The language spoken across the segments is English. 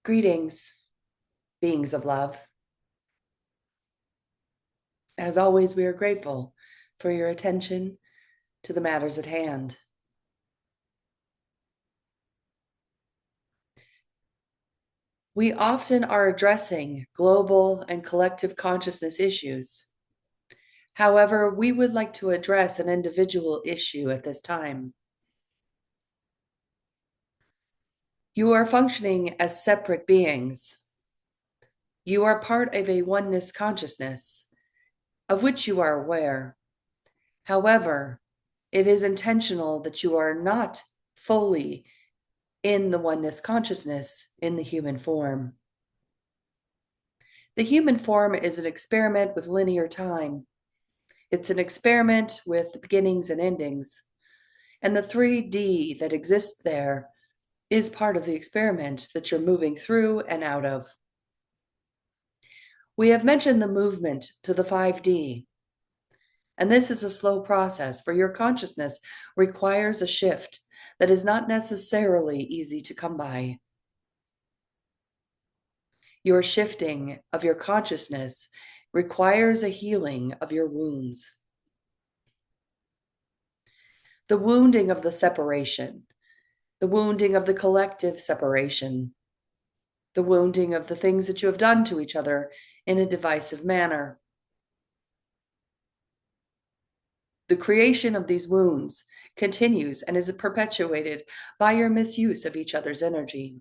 Greetings, beings of love. As always, we are grateful for your attention to the matters at hand. We often are addressing global and collective consciousness issues. However, we would like to address an individual issue at this time. You are functioning as separate beings. You are part of a oneness consciousness, of which you are aware. However, it is intentional that you are not fully in the oneness consciousness in the human form. The human form is an experiment with linear time. It's an experiment with beginnings and endings. And the 3D that exists there is part of the experiment that you're moving through and out of. We have mentioned the movement to the 5D. And this is a slow process, for your consciousness requires a shift that is not necessarily easy to come by. Your shifting of your consciousness requires a healing of your wounds. The wounding of the separation, the wounding of the collective separation, the wounding of the things that you have done to each other in a divisive manner. The creation of these wounds continues and is perpetuated by your misuse of each other's energy.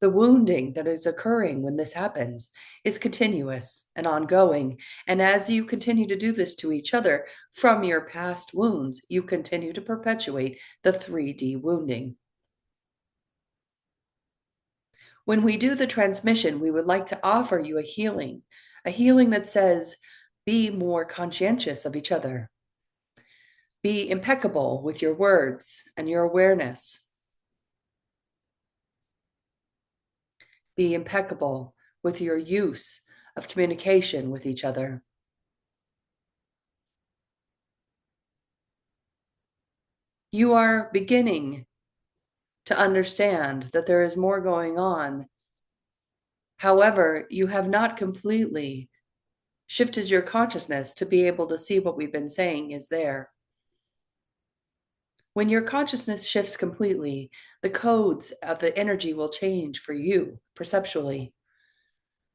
The wounding that is occurring when this happens is continuous and ongoing. And as you continue to do this to each other from your past wounds, you continue to perpetuate the 3D wounding. When we do the transmission, we would like to offer you a healing that says, be more conscientious of each other. Be impeccable with your words and your awareness. Be impeccable with your use of communication with each other. You are beginning to understand that there is more going on. However, you have not completely shifted your consciousness to be able to see what we've been saying is there. When your consciousness shifts completely, the codes of the energy will change for you perceptually.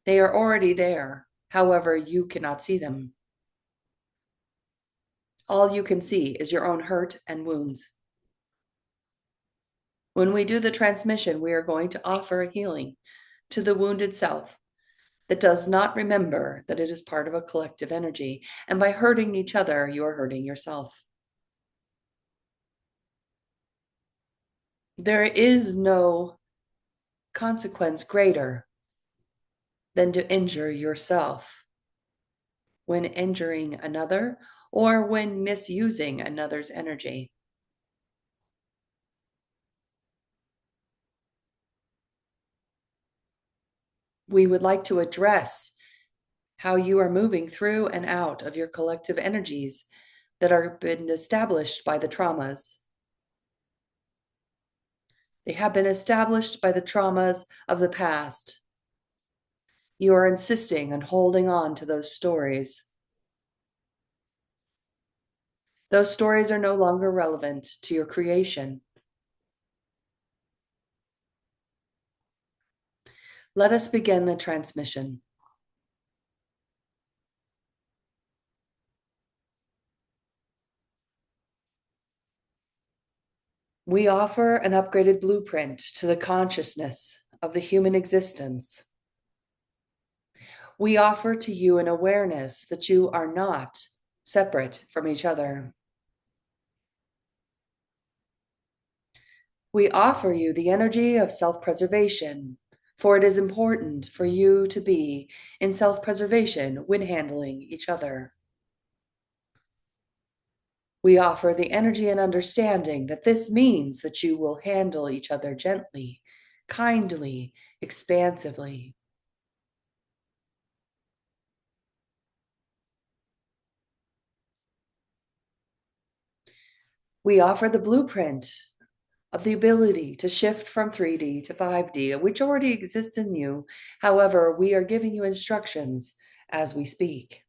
They are already there. However, you cannot see them. All you can see is your own hurt and wounds. When we do the transmission, we are going to offer a healing to the wounded self that does not remember that it is part of a collective energy. And by hurting each other, you are hurting yourself. There is no consequence greater than to injure yourself when injuring another or when misusing another's energy. We would like to address how you are moving through and out of your collective energies that are been established by the traumas. They have been established by the traumas of the past. You are insisting on holding on to those stories. Those stories are no longer relevant to your creation. Let us begin the transmission. We offer an upgraded blueprint to the consciousness of the human existence. We offer to you an awareness that you are not separate from each other. We offer you the energy of self-preservation, for it is important for you to be in self-preservation when handling each other. We offer the energy and understanding that this means that you will handle each other gently, kindly, expansively. We offer the blueprint of the ability to shift from 3D to 5D, which already exists in you. However, we are giving you instructions as we speak.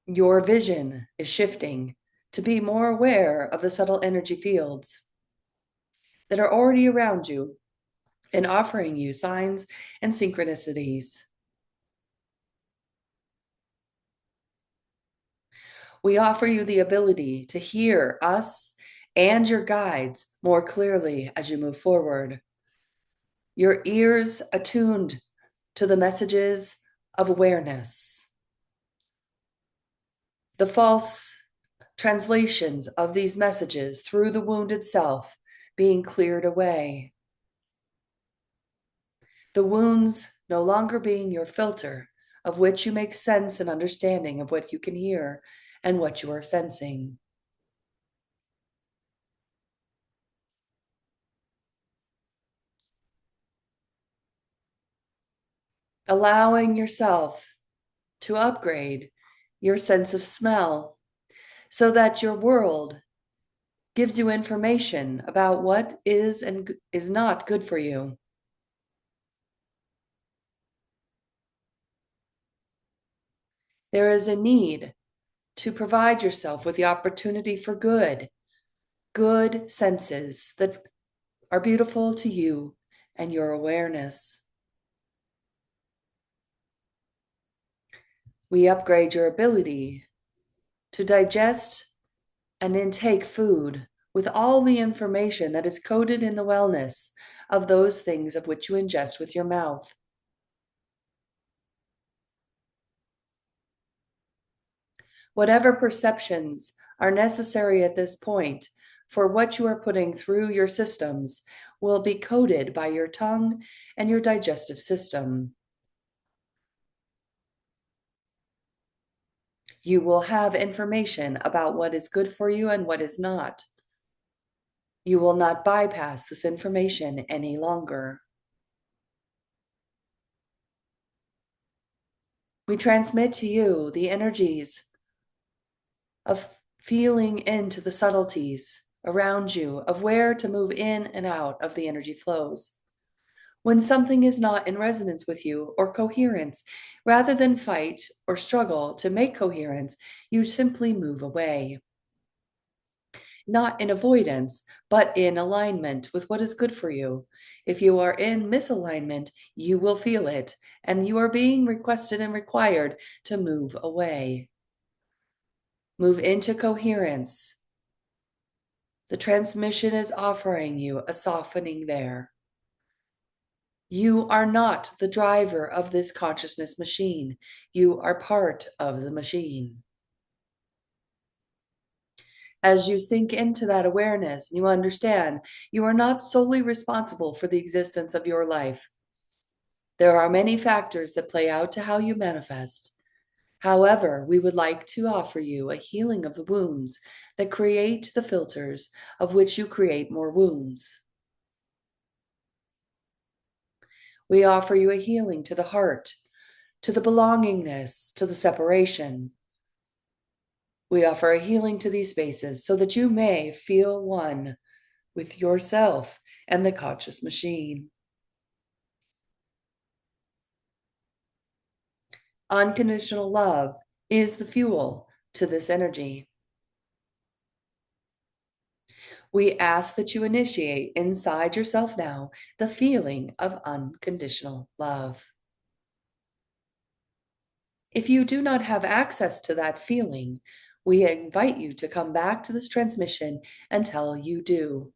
Your vision is shifting to be more aware of the subtle energy fields that are already around you and offering you signs and synchronicities. We offer you the ability to hear us and your guides more clearly as you move forward. Your ears attuned to the messages of awareness. The false translations of these messages through the wounded self being cleared away. The wounds no longer being your filter, of which you make sense and understanding of what you can hear and what you are sensing. Allowing yourself to upgrade your sense of smell so that your world gives you information about what is and is not good for you. There is a need to provide yourself with the opportunity for good senses that are beautiful to you and your awareness. We upgrade your ability to digest and intake food with all the information that is coded in the wellness of those things of which you ingest with your mouth. Whatever perceptions are necessary at this point for what you are putting through your systems will be coded by your tongue and your digestive system. You will have information about what is good for you and what is not. You will not bypass this information any longer. We transmit to you the energies of feeling into the subtleties around you, of where to move in and out of the energy flows. When something is not in resonance with you or coherence, rather than fight or struggle to make coherence, you simply move away. Not in avoidance, but in alignment with what is good for you. If you are in misalignment, you will feel it, and you are being requested and required to move away. Move into coherence. The transmission is offering you a softening there. You are not the driver of this consciousness machine. You are part of the machine. As you sink into that awareness, you understand you are not solely responsible for the existence of your life. There are many factors that play out to how you manifest. However, we would like to offer you a healing of the wounds that create the filters of which you create more wounds. We offer you a healing to the heart, to the belongingness, to the separation. We offer a healing to these spaces so that you may feel one with yourself and the conscious machine. Unconditional love is the fuel to this energy. We ask that you initiate inside yourself now the feeling of unconditional love. If you do not have access to that feeling, we invite you to come back to this transmission until you do.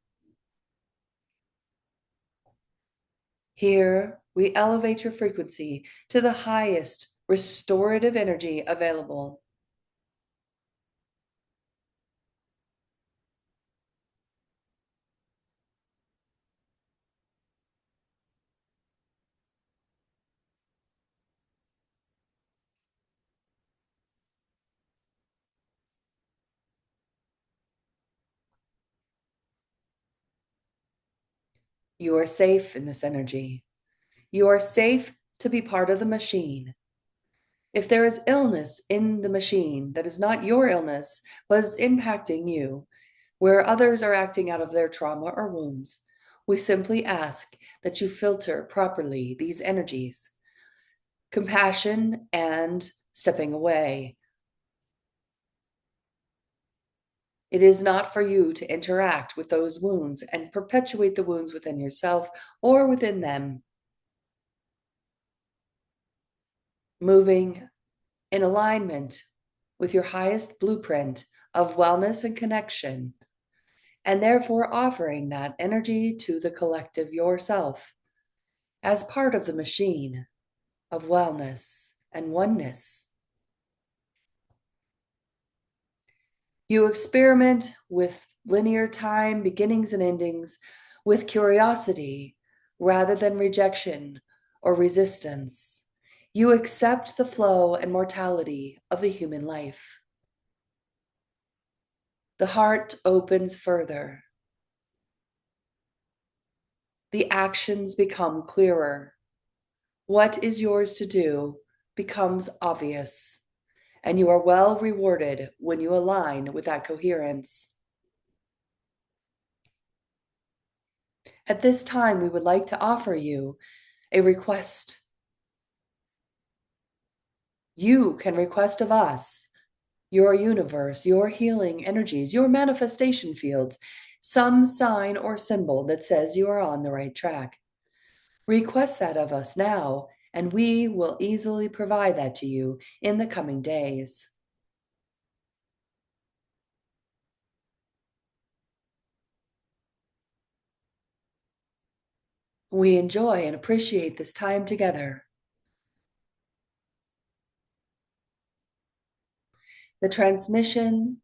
Here, we elevate your frequency to the highest restorative energy available. You are safe in this energy. You are safe to be part of the machine. If there is illness in the machine that is not your illness, but is impacting you, where others are acting out of their trauma or wounds, we simply ask that you filter properly these energies, compassion and stepping away. It is not for you to interact with those wounds and perpetuate the wounds within yourself or within them. Moving in alignment with your highest blueprint of wellness and connection, and therefore offering that energy to the collective yourself as part of the machine of wellness and oneness. You experiment with linear time, beginnings and endings, with curiosity rather than rejection or resistance. You accept the flow and mortality of the human life. The heart opens further. The actions become clearer. What is yours to do becomes obvious, and you are well rewarded when you align with that coherence. At this time, we would like to offer you a request. You can request of us, your universe, your healing energies, your manifestation fields, some sign or symbol that says you are on the right track. Request that of us now, and we will easily provide that to you in the coming days. We enjoy and appreciate this time together. The transmission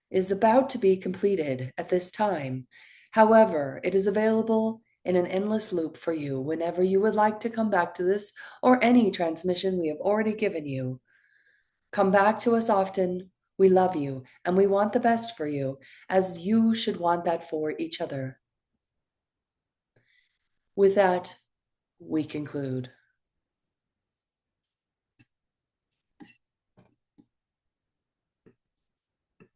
is about to be completed at this time. However, it is available in an endless loop for you whenever you would like to come back to this or any transmission we have already given you. Come back to us often. We love you and we want the best for you, as you should want that for each other. With that, we conclude.